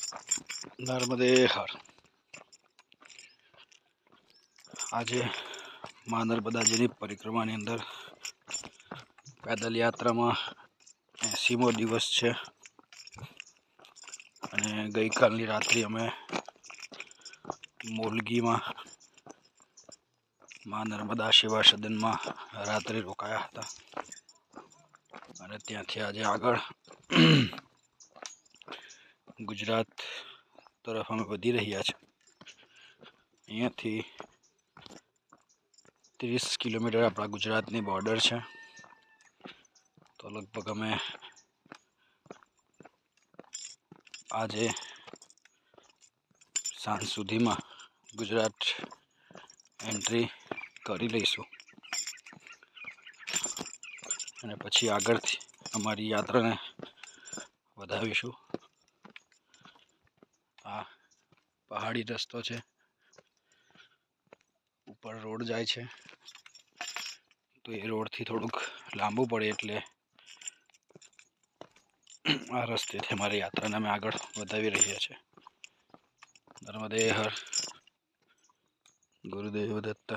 નર્મદે હર. આજે મા નર્મદાજીની પરિક્રમાની અંદર પેદલ યાત્રામાં 80મો દિવસ છે અને ગઈકાલની રાત્રિ અમે મોલગીમાં મા નર્મદા સેવા સદનમાં રાત્રિ રોકાયા હતા અને ત્યાંથી આજે આગળ ગુજરાત તરફ અમે વધી રહ્યા છે. અહીંયાથી 30 કિલોમીટર આપણા ગુજરાતની બોર્ડર છે. તો લગભગ અમે આજે સાંજ સુધીમાં ગુજરાત એન્ટ્રી કરી લઈશું અને પછી આગળથી અમારી યાત્રાને વધાવીશું. આ પહાડી રસ્તો છે, ઉપર રોડ જાય છે, તો એ રોડથી થોડુંક લાંબુ પડે એટલે આ રસ્તેથી અમારી યાત્રાને અમે આગળ વધાવી રહ્યા છીએ. નર્મદે હર. ગુરુદેવ દત્ત.